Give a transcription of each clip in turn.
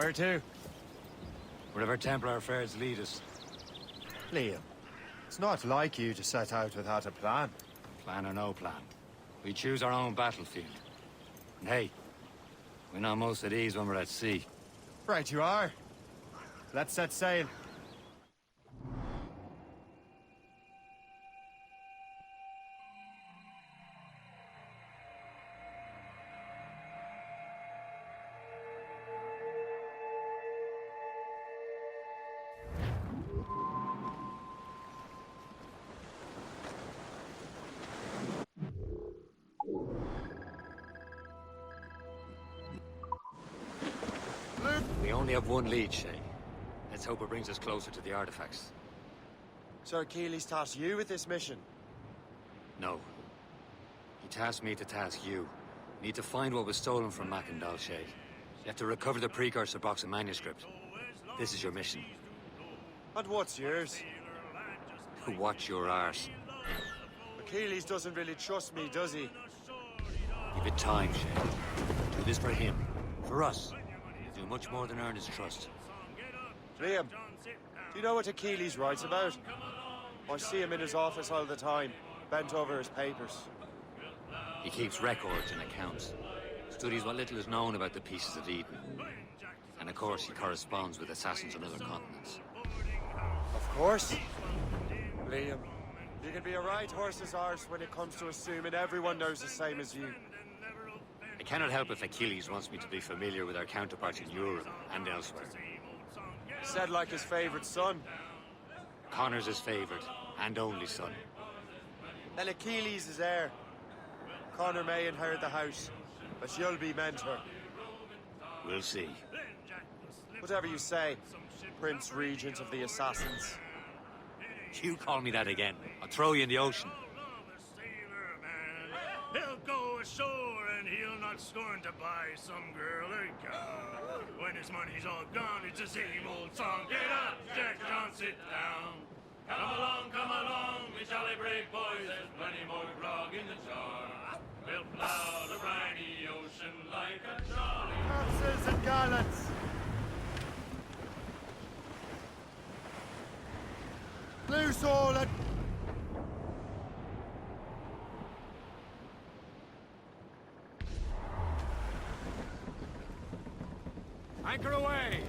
Where to? Wherever Templar affairs lead us. Liam, it's not like you to set out without a plan. Plan or no plan. We choose our own battlefield. And hey, we're not most at ease when we're at sea. Right you are. Let's set sail. We only have one lead, Shay. Let's hope it brings us closer to the artifacts. Sir Keeley's tasked you with this mission. No. He tasked me to task you. We need to find what was stolen from Mackandal, Shay. You have to recover the precursor box of manuscript. This is your mission. And what's yours? Watch your arse. Achilles doesn't really trust me, does he? Give it time, Shay. Do this for him. For us. You'll do much more than earn his trust. Liam, do you know what Achilles writes about? I see him in his office all the time, bent over his papers. He keeps records and accounts. Studies what little is known about the Pieces of Eden. And of course, he corresponds with assassins on other continents. Of course. Liam, you can be a right horse's arse when it comes to assuming everyone knows the same as you. I cannot help if Achilles wants me to be familiar with our counterparts in Europe and elsewhere. Said like his favorite son. Connor's his favorite and only son. Then Achilles is heir. Connor may inherit the house, but you'll be mentor. We'll see. Whatever you say, Prince Regent of the Assassins. You call me that again, I'll throw you in the ocean. He'll go ashore and he'll not scorn to buy some girl a gown. When his money's all gone, it's the same old song. Get up, Jack John, sit down. Come along, we jolly brave boys. There's plenty more grog in the jar. We'll plow the briny ocean like a trolley. Captains and gallants! Loose all and... Anchor away!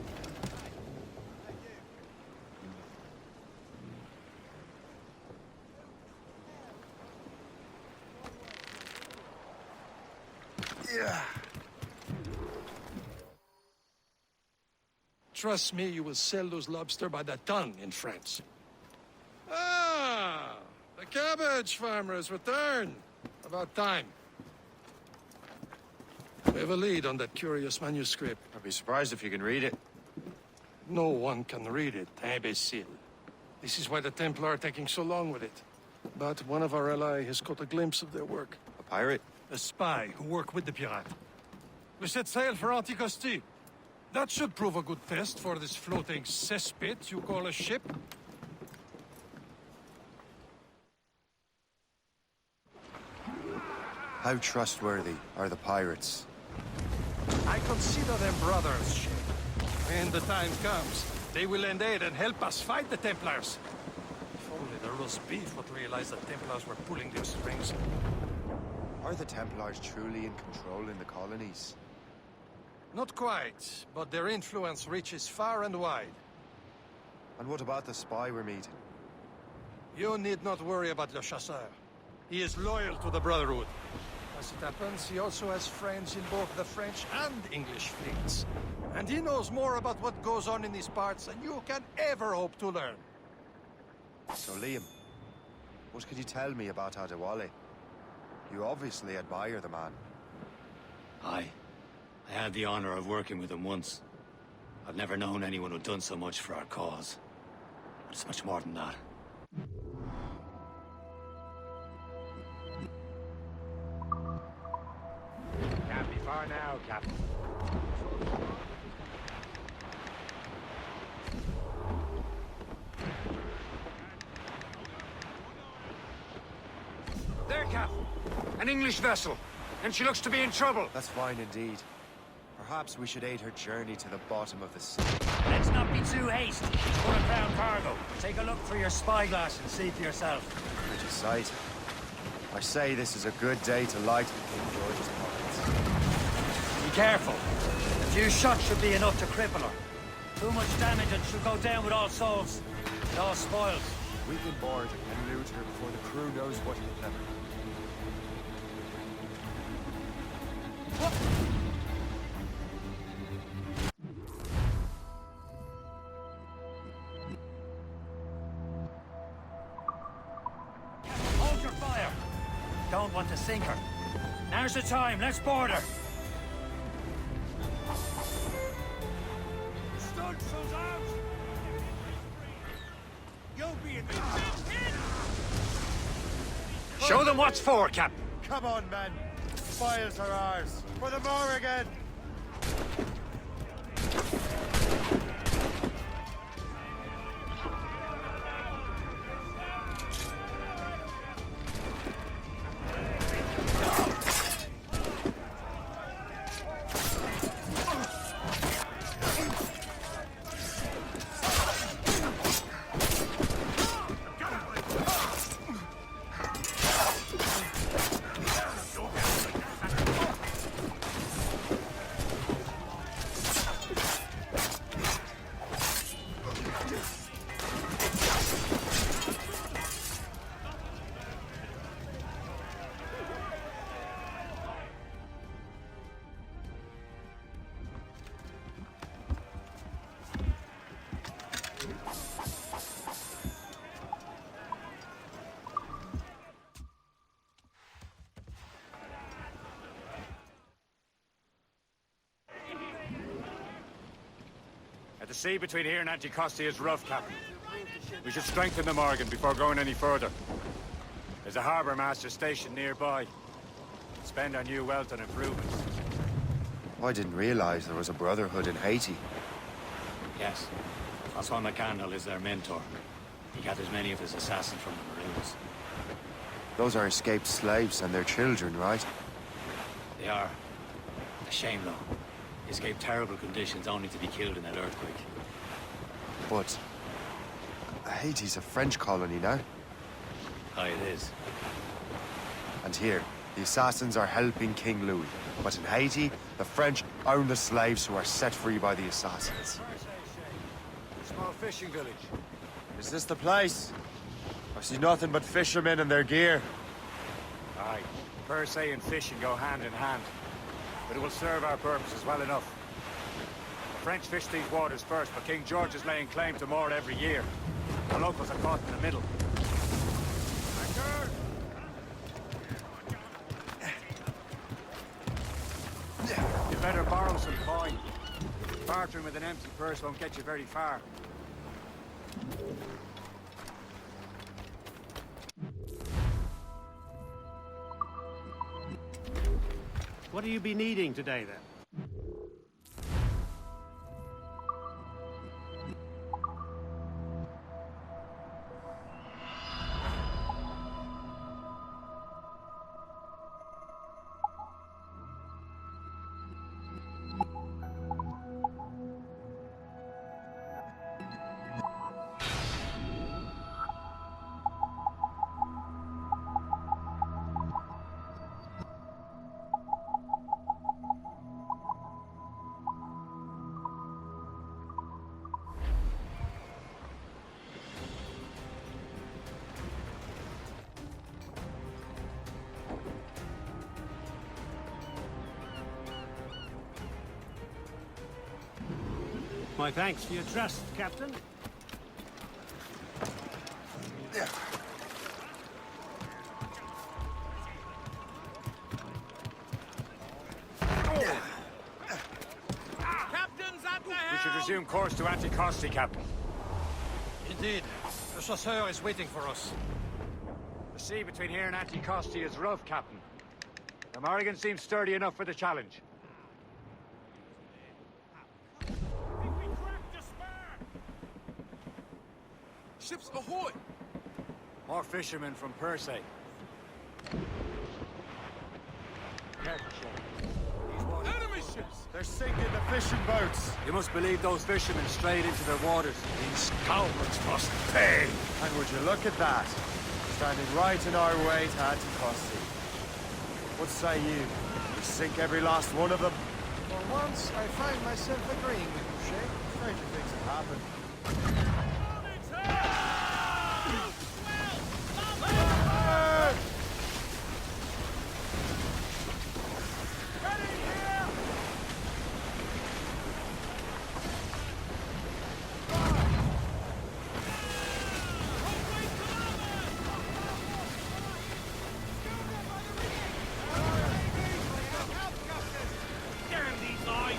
Yeah. Trust me, you will sell those lobster by the ton in France. Ah, the cabbage farmer has returned. About time. We have a lead on that curious manuscript. I'd be surprised if you can read it. No one can read it, imbecile. This is why the Templar are taking so long with it. But one of our allies has caught a glimpse of their work. A pirate? A spy who worked with the pirate. We set sail for Anticosti. That should prove a good test for this floating cesspit you call a ship. How trustworthy are the pirates? I consider them brothers, Shay. When the time comes, they will lend aid and help us fight the Templars. If only the roast beef would realize the Templars were pulling their strings. Are the Templars truly in control in the colonies? Not quite, but their influence reaches far and wide. And what about the spy we're meeting? You need not worry about Le Chasseur. He is loyal to the Brotherhood. As it happens, he also has friends in both the French and English fleets. And he knows more about what goes on in these parts than you can ever hope to learn. So Liam, what can you tell me about Adewale? You obviously admire the man. I had the honor of working with him once. I've never known anyone who'd done so much for our cause. But it's much more than that. Can't be far now, Captain. There, Captain. An English vessel. And she looks to be in trouble. That's fine indeed. Perhaps we should aid her journey to the bottom of the sea. Let's not be too hasty. She's full of crown cargo. Take a look through your spyglass and see for yourself. Pretty sight. I say this is a good day to lighten King George's pockets. Be careful. A few shots should be enough to cripple her. Too much damage and she'll go down with All Souls. It all spoils. We can board and loot her before the crew knows what hit them. Hold your fire. Don't want to sink her. Now's the time. Let's board her. Stunsails out! You'll be in the Show them what's for, Captain. Come on, men. Spoils are ours. For the Morrigan! The sea between here and Anticosti is rough, Captain. We should strengthen the Morgan before going any further. There's a harbour master stationed nearby. Spend our new wealth on improvements. I didn't realize there was a brotherhood in Haiti. Yes. Francois McCandle is their mentor. He gathers many of his assassins from the Maroons. Those are escaped slaves and their children, right? They are. A shame, though. They escaped terrible conditions only to be killed in that earthquake. But Haiti's a French colony now. Aye, it is. And here, the assassins are helping King Louis. But in Haiti, the French own the slaves who are set free by the assassins. A small fishing village. Is this the place? I see nothing but fishermen and their gear. Aye. Per se and fishing go hand in hand. But it will serve our purposes well enough. The French fish these waters first, but King George is laying claim to more every year. The locals are caught in the middle. You better borrow some coin. Bartering with an empty purse won't get you very far. What do you be needing today, then? My thanks for your trust, Captain. We should resume course to Anticosti, Captain. Indeed. The chasseur is waiting for us. The sea between here and Anticosti is rough, Captain. The Morrigan seems sturdy enough for the challenge. Ships ahoy! More fishermen from Persay. Careful, Shane. These waters Enemy ships! They're They're sinking the fishing boats. You must believe those fishermen strayed into their waters. These cowards must pay. And would you look at that? Standing right in our way to Anticosti. What say you? We sink every last one of them? For once, I find myself agreeing with you, Shay. Stranger things have happened. Damn these eyes!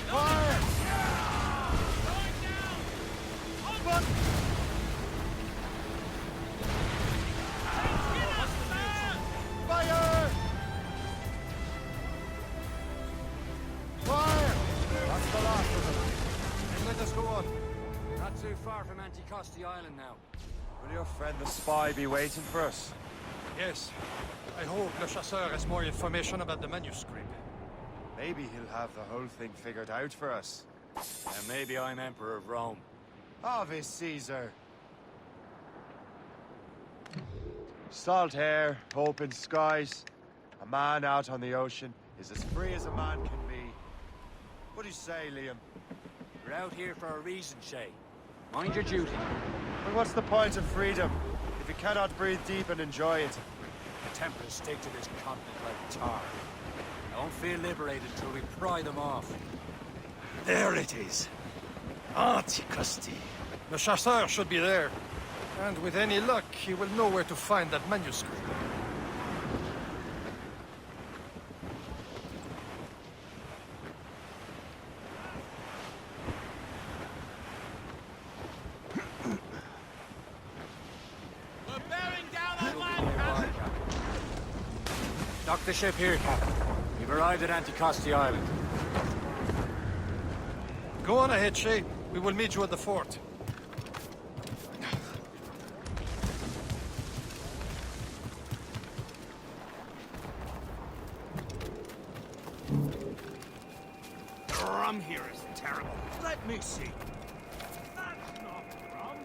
Fire! Fire! That's the last of them. And let us go on. Not too far from Anticosti Island now. Will your friend the spy be waiting for us? Yes. I hope Le Chasseur has more information about the manuscript. Maybe he'll have the whole thing figured out for us. And maybe I'm Emperor of Rome. Ave Caesar. Salt air, open skies. A man out on the ocean is as free as a man can be. What do you say, Liam? We're out here for a reason, Shay. Mind your duty. But what's the point of freedom if you cannot breathe deep and enjoy it? The Templars stick to this continent like tar. I won't feel liberated until we pry them off. There it is. Anticosti. Le Chasseur should be there. And with any luck, he will know where to find that manuscript. We're bearing down on land, Captain! Dock the ship here, Captain. We've arrived at Anticosti Island. Go on ahead, Shay. We will meet you at the fort. The rum here is terrible. Let me see. That's not rum.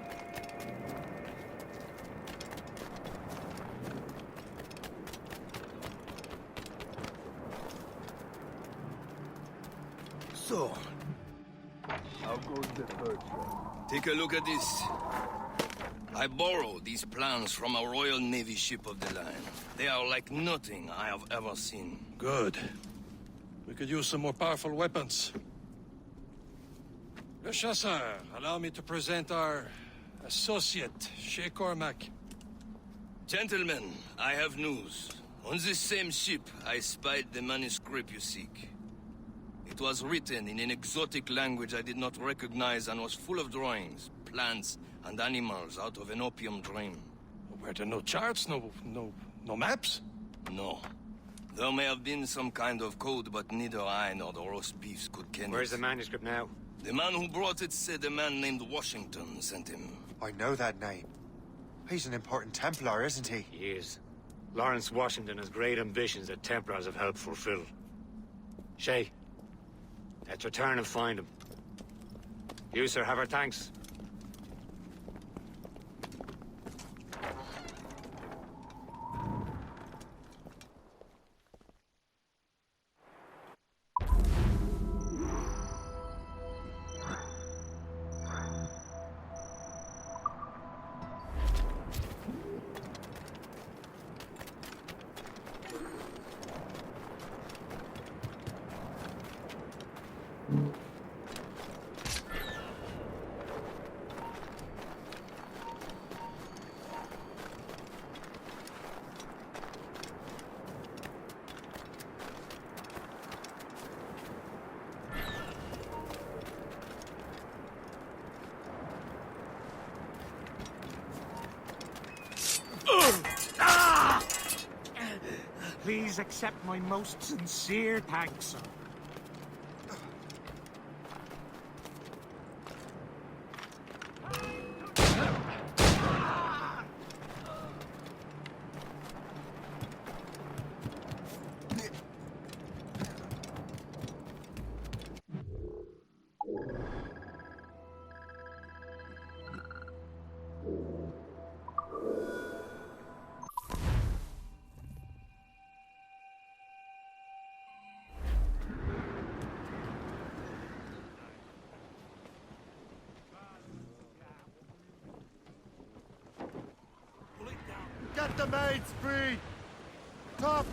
So, take a look at this. I borrowed these plans from a Royal Navy ship of the line. They are like nothing I have ever seen. Good. We could use some more powerful weapons. Le Chasseur, allow me to present our associate, Shay Cormac. Gentlemen, I have news. On this same ship, I spied the manuscript you seek. It was written in an exotic language I did not recognize and was full of drawings, plants, and animals out of an opium dream. Were there no charts, no maps? No. There may have been some kind of code, but neither I nor the roast beefs could ken Where's it. the manuscript now? The man who brought it said a man named Washington sent him. I know that name. He's an important Templar, isn't he? He is. Lawrence Washington has great ambitions that Templars have helped fulfill. Shay, let's return and find him. You, sir, have our thanks. Please accept my most sincere thanks, sir. Set the maids free! Top!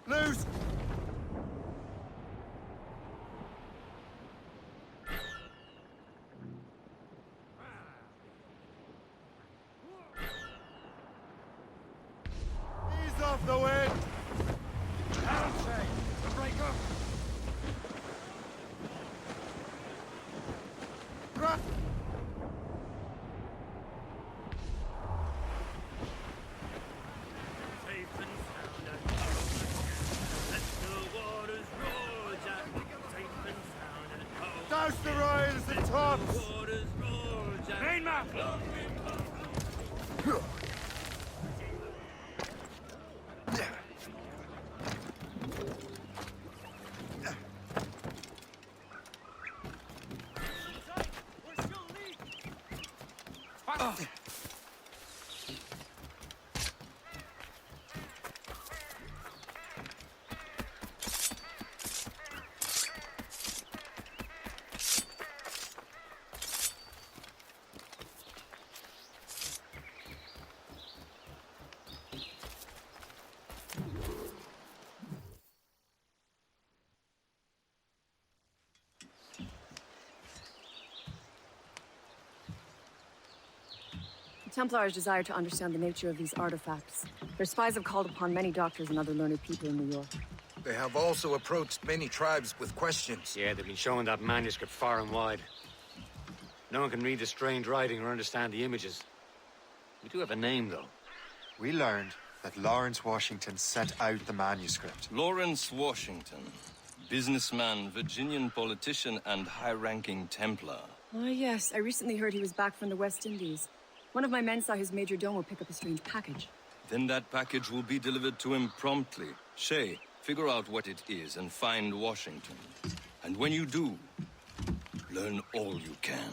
Loose! Ease off the wind! Right. Safe and sound at let the waters roar, Jack. Safe and sound at home. Douse the royals and tops! Waters roar, Jack. Main map! The Templars desire to understand the nature of these artifacts. Their spies have called upon many doctors and other learned people in New York. They have also approached many tribes with questions. Yeah, they've been showing that manuscript far and wide. No one can read the strange writing or understand the images. We do have a name, though. We learned that Lawrence Washington sent out the manuscript. Lawrence Washington. Businessman, Virginian politician, and high-ranking Templar. Ah, yes. I recently heard he was back from the West Indies. One of my men saw his major domo pick up a strange package. Then that package will be delivered to him promptly. Shay, figure out what it is and find Washington. And when you do, learn all you can.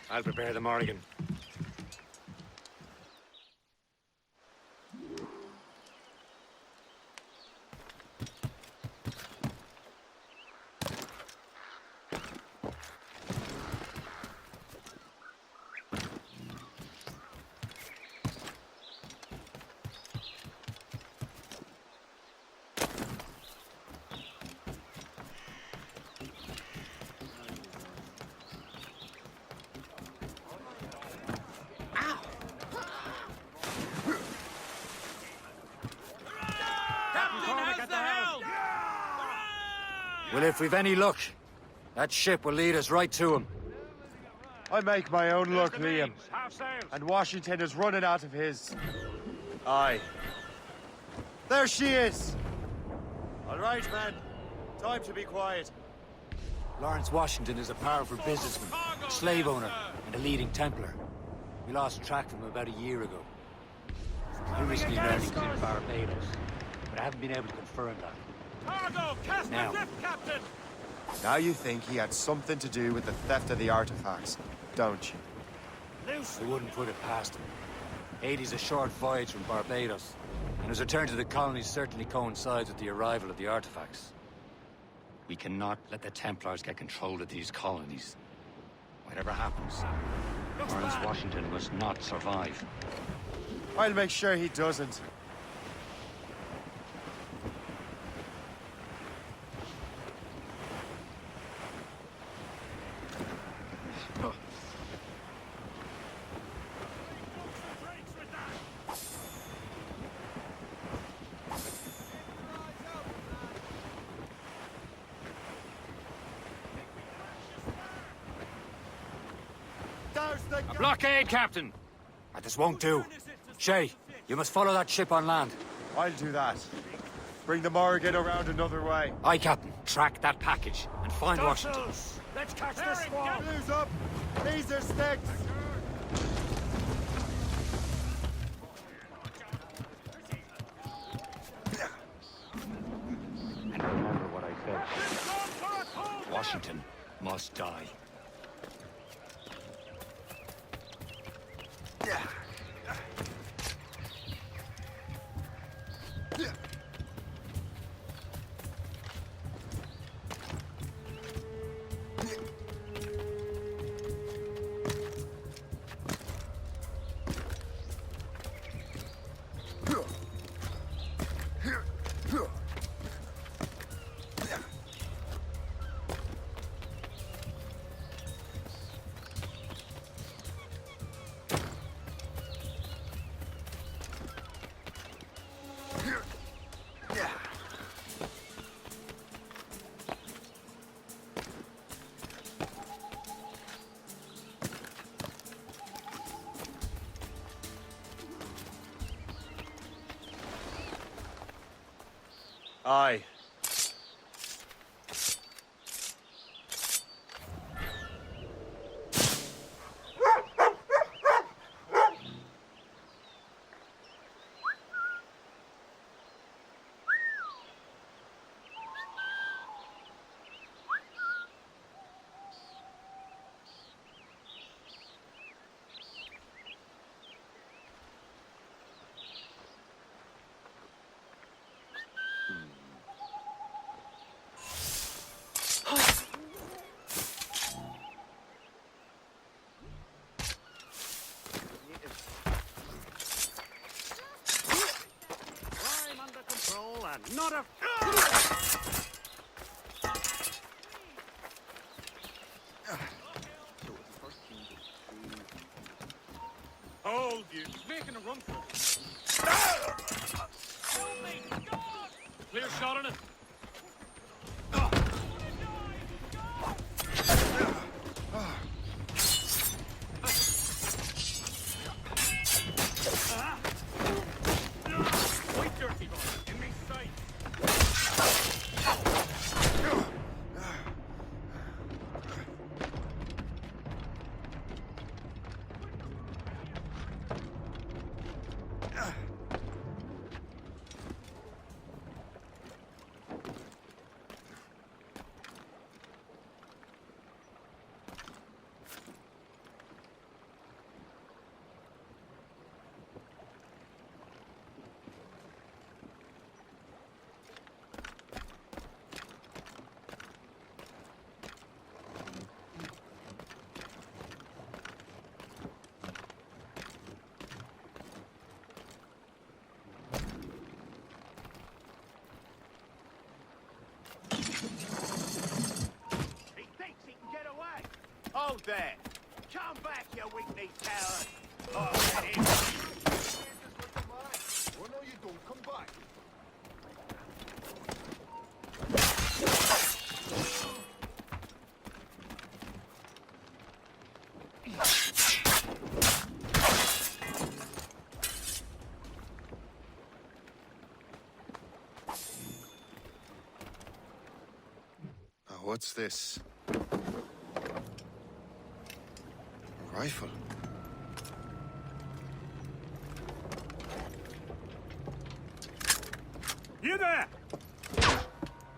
I'll prepare the Morrigan. Well, if we've any luck, that ship will lead us right to him. I make my own luck, Liam. And Washington is running out of his. Aye. There she is! All right, men. Time to be quiet. Lawrence Washington is a powerful businessman, slave owner, and a leading Templar. We lost track of him about a year ago. We recently learned he was in Barbados, but I haven't been able to confirm that. Cargo! Cast the Now. drift, Captain! Now you think he had something to do with the theft of the artifacts, don't you? Loose! I wouldn't put it past him. Haiti's a short voyage from Barbados, and his return to the colonies certainly coincides with the arrival of the artifacts. We cannot let the Templars get control of these colonies. Whatever happens, Lawrence Washington must not survive. I'll make sure he doesn't. A blockade, Captain! This won't do. Shay, you must follow that ship on land. I'll do that. Bring the Morrigan around another way. Aye, Captain. Track that package and find Washington. Tussles! Let's catch the squall! Blues up! These are sticks! And remember what I said. Washington must die. Aye. I'm under control and not a... Hold you. Making a run for it. Clear shot on it. Wait, dirty boy. In me sight. He thinks he can get away. Hold there. Come back, you weak-kneed coward. Oh, let him. Oh, no, you don't. Come back. What's this? A rifle. You there!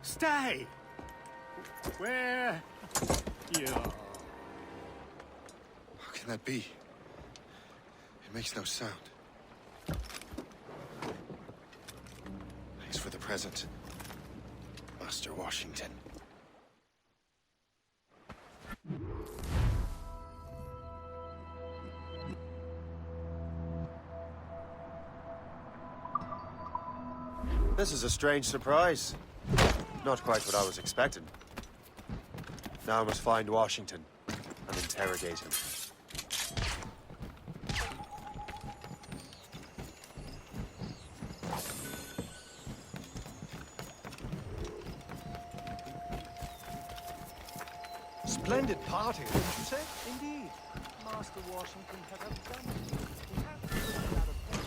Stay! Where? You. How can that be? It makes no sound. Thanks for the present, Master Washington. This is a strange surprise. Not quite what I was expecting. Now I must find Washington and interrogate him. Splendid party, wouldn't you say? Indeed. Master Washington had done? He had to put it out of bed.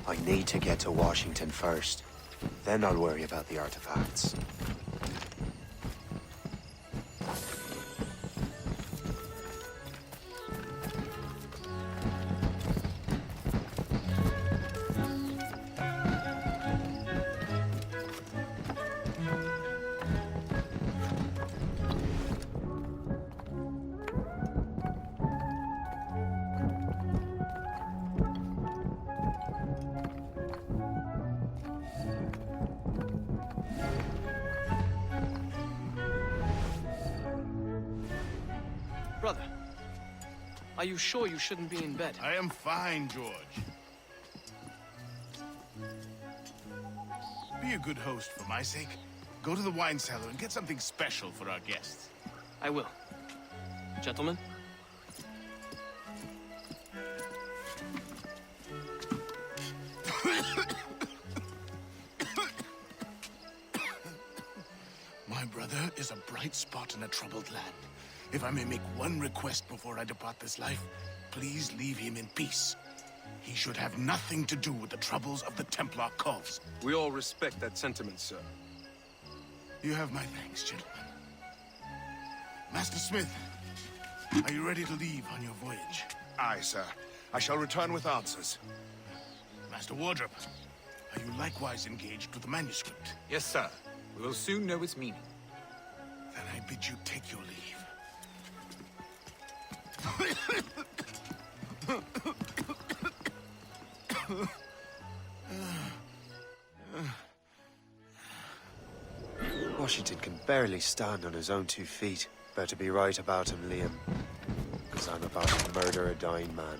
I need to get to Washington first. Then I'll worry about the artifacts. Brother, are you sure you shouldn't be in bed? I am fine, George. Be a good host for my sake. Go to the wine cellar and get something special for our guests. I will. Gentlemen? My brother is a bright spot in a troubled land. If I may make one request before I depart this life, please leave him in peace. He should have nothing to do with the troubles of the Templar cause. We all respect that sentiment, sir. You have my thanks, gentlemen. Master Smith, are you ready to leave on your voyage? Aye, sir. I shall return with answers. Master Wardrop, are you likewise engaged with the manuscript? Yes, sir. We will soon know its meaning. Then I bid you take your leave. Washington can barely stand on his own 2 feet. Better be right about him, Liam. Because I'm about to murder a dying man.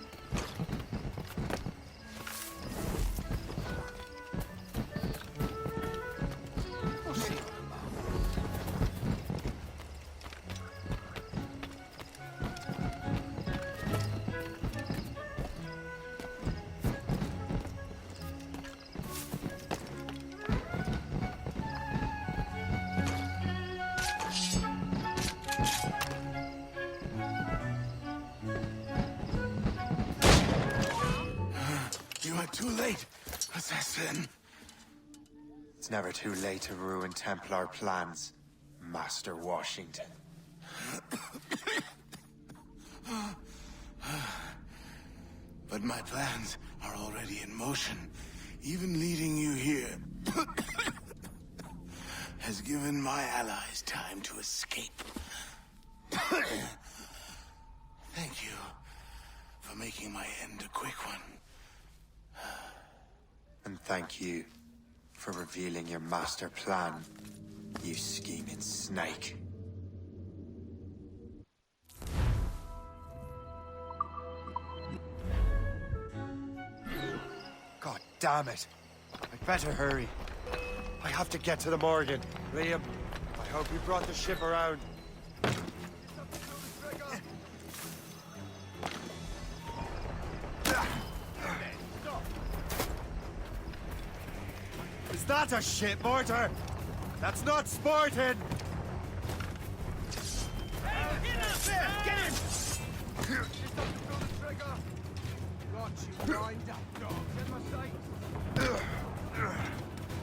Too late, assassin. It's never too late to ruin Templar plans, Master Washington. But my plans are already in motion. Even leading you here has given my allies time to escape. Thank you for making my end a quick one. And thank you for revealing your master plan, you scheming snake. God damn it. I'd better hurry. I have to get to the Morgan. Liam, I hope you brought the ship around. Is that a ship mortar? That's not sporting!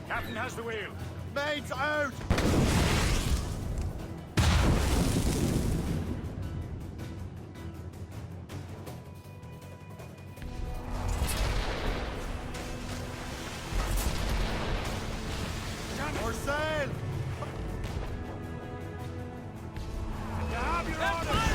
Captain has the wheel. Mates out! More sail! You have your orders.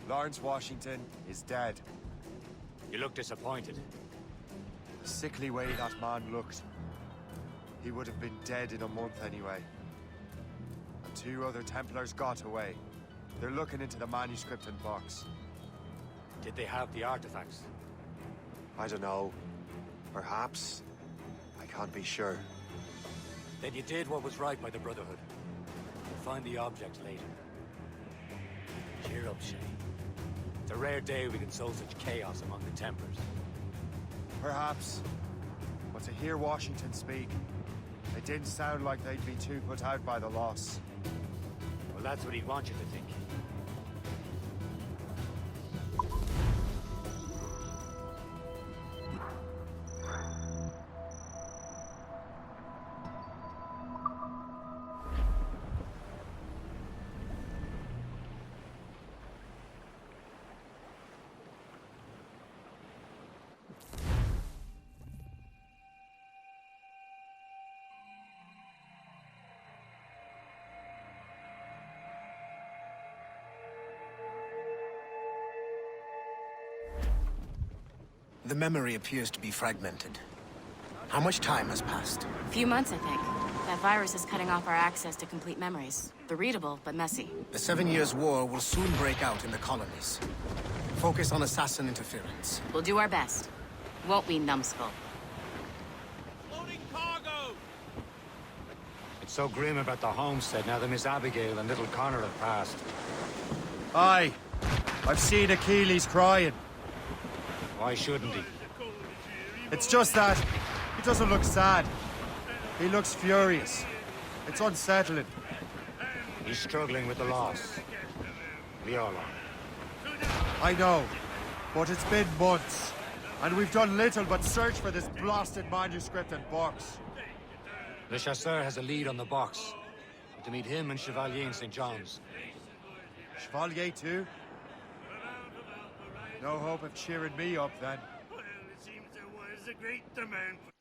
Lawrence Washington is dead. You look disappointed. The sickly way that man looked. He would have been dead in a month anyway. And 2 other Templars got away. They're looking into the manuscript and box. Did they have the artifacts? I don't know. Perhaps. I can't be sure. Then you did what was right by the Brotherhood. We'll find the object later. Cheer up, Shay. It's a rare day we can sow such chaos among the Templars. Perhaps. But to hear Washington speak, it didn't sound like they'd be too put out by the loss. Well, that's what he'd want you to think. The memory appears to be fragmented. How much time has passed? A few months, I think. That virus is cutting off our access to complete memories. They're readable, but messy. The 7 Years' War will soon break out in the colonies. Focus on assassin interference. We'll do our best. Won't we, numbskull? Loading cargo. It's so grim about the homestead now that Miss Abigail and little Connor have passed. Aye. I've seen Achilles crying. Why shouldn't he? It's just that he doesn't look sad. He looks furious. It's unsettling. He's struggling with the loss. We all are. I know, but it's been months, and we've done little but search for this blasted manuscript and box. Le Chasseur has a lead on the box. To meet him and Chevalier in St. John's. Chevalier too? No hope of cheering me up then. Well, it seems there was a great demand for...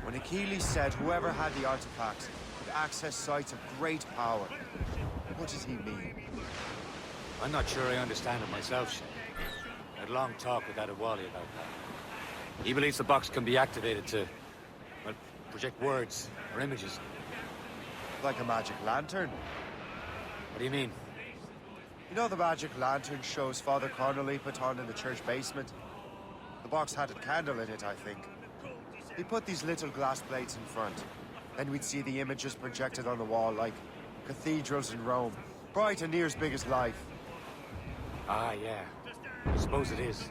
When Achilles said whoever had the artifact could access sites of great power, what does he mean? I'm not sure I understand it myself, Shay. I had a long talk with Adewale about that. He believes the box can be activated to, well, project words or images. Like a magic lantern? What do you mean? You know the magic lantern shows Father Connolly put on in the church basement? The box had a candle in it, I think. He put these little glass plates in front. Then we'd see the images projected on the wall like cathedrals in Rome. Bright and near as big as life. Ah, yeah. I suppose it is.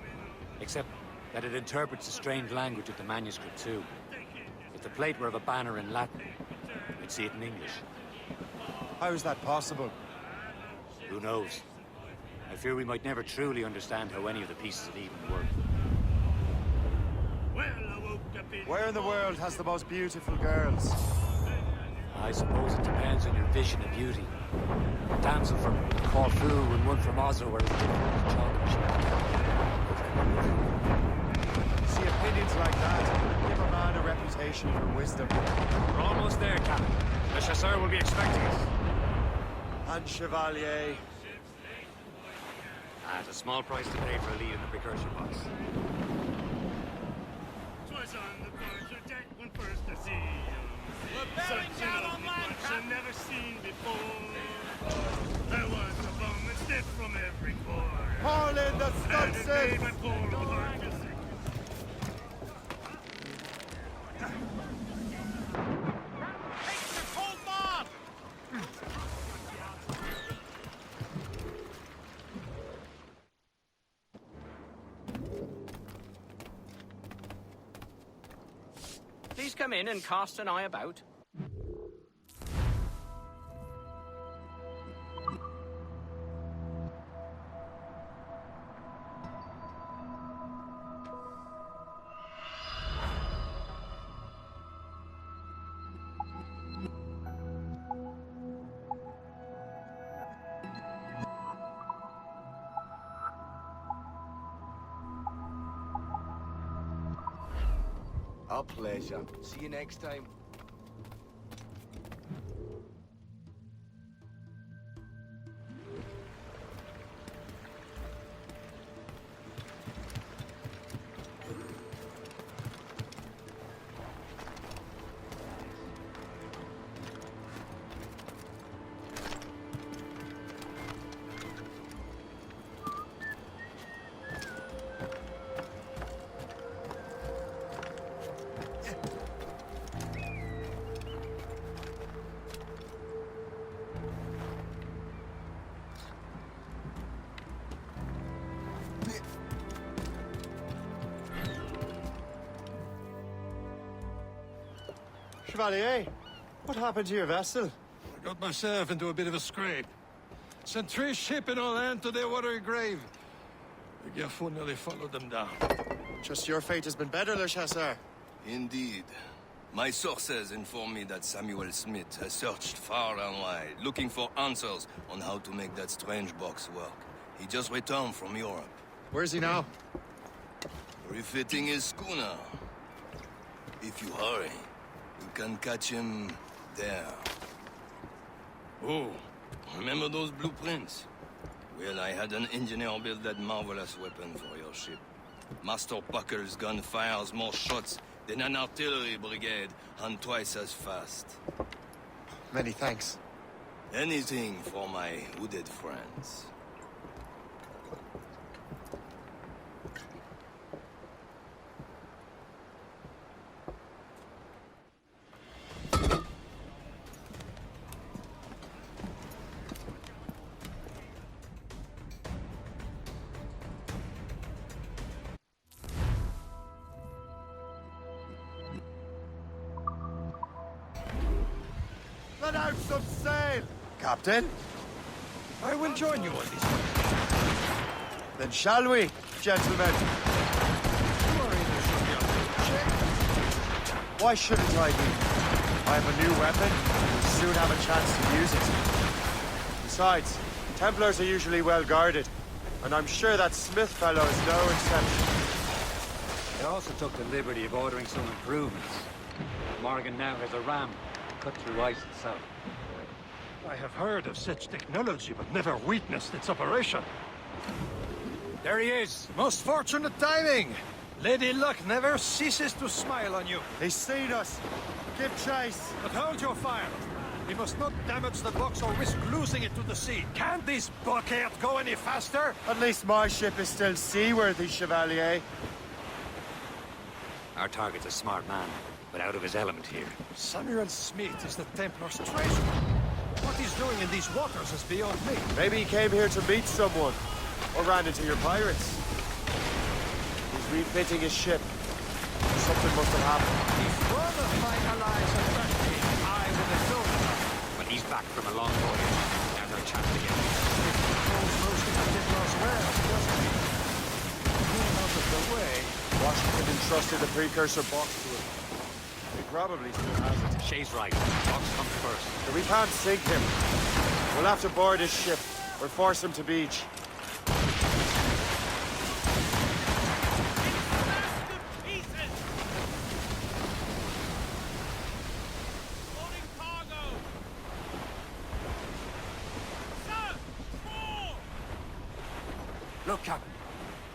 Except that it interprets the strange language of the manuscript, too. If the plate were of a banner in Latin, it even see it in English. How is that possible? Who knows? I fear we might never truly understand how any of the pieces of Eden work. Well, I woke up in Where in the world has the most beautiful girls? I suppose it depends on your vision of beauty. A damsel from Corfu and one from Oslo are as different as chocolate chip. See, opinions like that give a man a reputation for wisdom. We're almost there, Captain. The chasseur will be expecting us. And Chevalier. At a small price to pay for a lead in the precursor box. 'Twas on the quarter deck when first I see you. Such an ugly bunch I've never seen before. There was a bum and stiff from every quarter. Haul in the And it made my stunsails! poor old heart to sing. Please come in and cast an eye about. Our pleasure. See you next time. Chevalier, what happened to your vessel? I got myself into a bit of a scrape. Sent 3 ship in all hand to their watery grave. The Garfou nearly followed them down. Just your fate has been better, Le Chasseur. Indeed. My sources inform me that Samuel Smith has searched far and wide, looking for answers on how to make that strange box work. He just returned from Europe. Where's he now? Refitting his schooner. If you hurry, you can catch him there. Oh, remember those blueprints? Well, I had an engineer build that marvelous weapon for your ship. Master Buckle's gun fires more shots than an artillery brigade, and twice as fast. Many thanks. Anything for my hooded friends. Let out some sail! Captain? I will join you on this one. Then shall we, gentlemen? Why shouldn't I be? I have a new weapon, and will soon have a chance to use it. Besides, Templars are usually well guarded, and I'm sure that Smith fellow is no exception. I also took the liberty of ordering some improvements. Morgan now has a ram cut through ice itself. I have heard of such technology, but never witnessed its operation. There he is! Most fortunate timing! Lady Luck never ceases to smile on you. He's seen us. Give chase. But hold your fire. We must not damage the box or risk losing it to the sea. Can this blockade go any faster? At least my ship is still seaworthy, Chevalier. Our target's a smart man, but out of his element here. Samuel Smith is the Templar's treasure. What he's doing in these waters is beyond me. Maybe he came here to meet someone, or ran into your pirates. He's refitting his ship. Something must have happened. If brother finalize a tragedy, I would have told He's back from a long voyage. Now's our chance to get him. It controls most of the Templars' wares, doesn't it? Moving out of the way. Washington entrusted the precursor box to him. He probably still has it. Shay's right. Box comes first. So we can't sink him. We'll have to board his ship, or force him to beach. Look, Captain.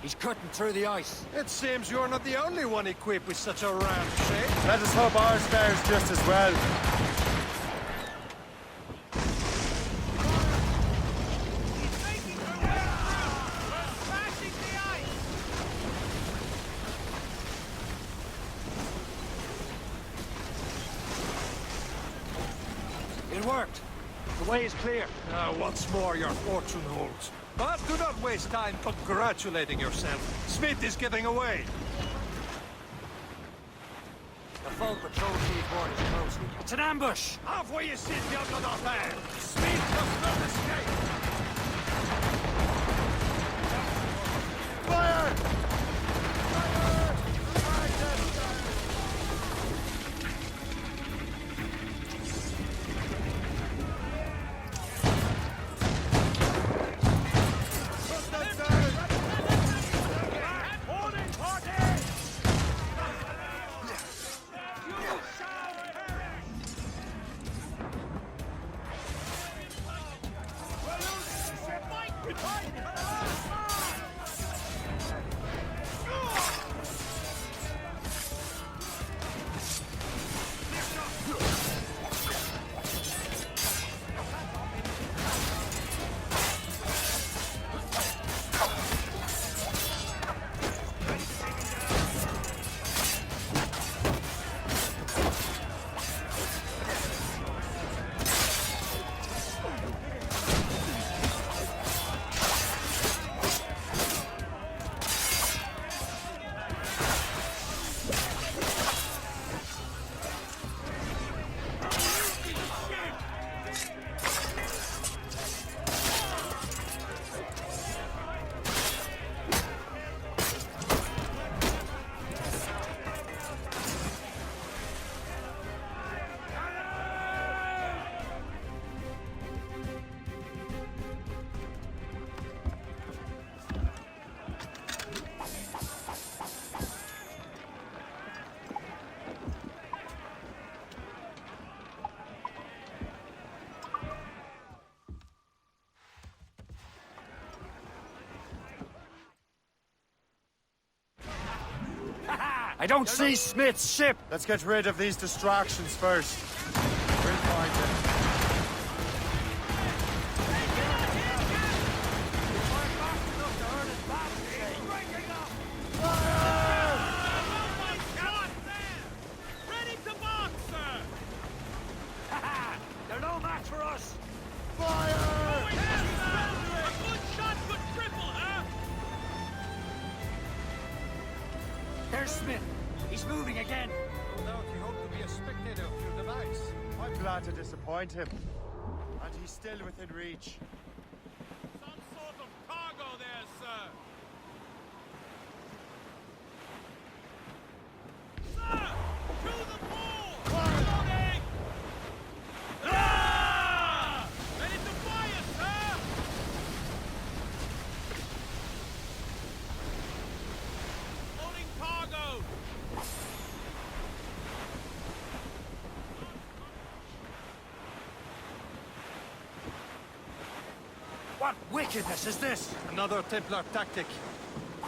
He's cutting through the ice. It seems you're not the only one equipped with such a ram shape. Let us hope ours fares just as well. It worked. The way is clear. Once more, your fortune holds. But do not waste time congratulating yourself. Smith is getting away. The full patrol chief orders closely. It's an ambush! Off where you sit, Diablo d'Enfer! Smith must not escape! Fire! I don't see Smith's ship! Let's get rid of these distractions first. We'll find him. They're no match for us! There's Smith. He's moving again. No doubt you hope to be a spectator of your device. I'm glad to disappoint him. And he's still within reach. Some sort of cargo there, sir. Sir! To the pool! Loading! Ah! Ready to fire, sir! Loading cargo! What wickedness is this? Another Templar tactic.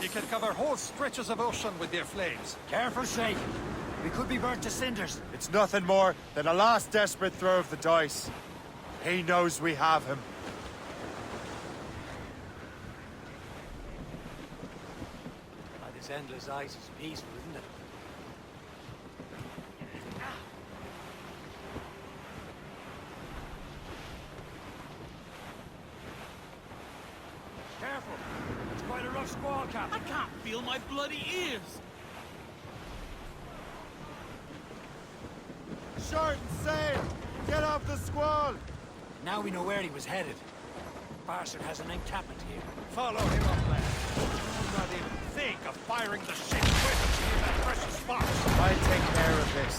You can cover whole stretches of ocean with their flames. Careful, Shay. We could be burnt to cinders. It's nothing more than a last desperate throw of the dice. He knows we have him. This endless ice is peaceful, isn't it? Careful! It's quite a rough squall, Cap. I can't feel my bloody ears! Short and sail! Get off the squall! Now we know where he was headed. Bastard has an encampment here. Follow him up, lad. Do not even think of firing the ship's weapons in that precious box. I'll take care of this.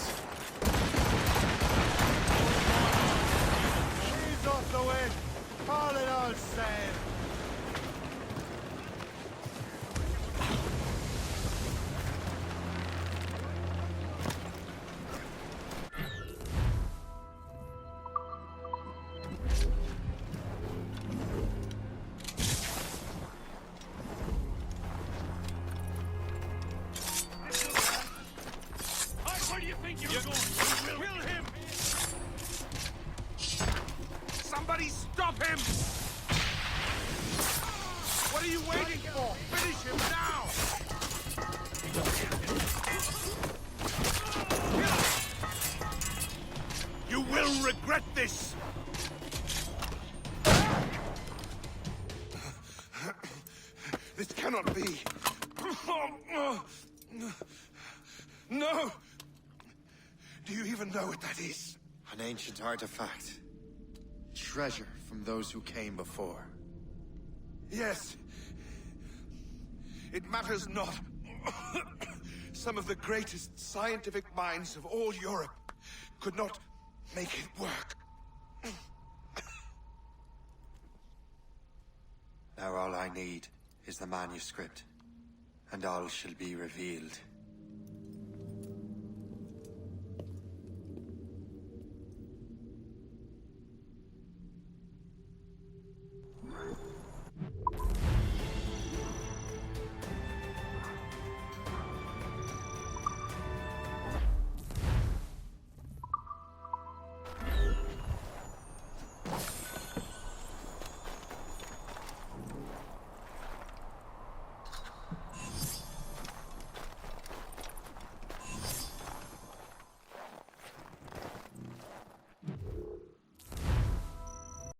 Ease off the wind. Call it all sail. Where do you think you're going? Kill him! Somebody stop him! What are you waiting for? Finish him now! You will regret this! This cannot be. No! Do you even know what that is? An ancient artifact. Treasure from those who came before. Yes. It matters not. Some of the greatest scientific minds of all Europe could not make it work. Now all I need is the manuscript, and all shall be revealed.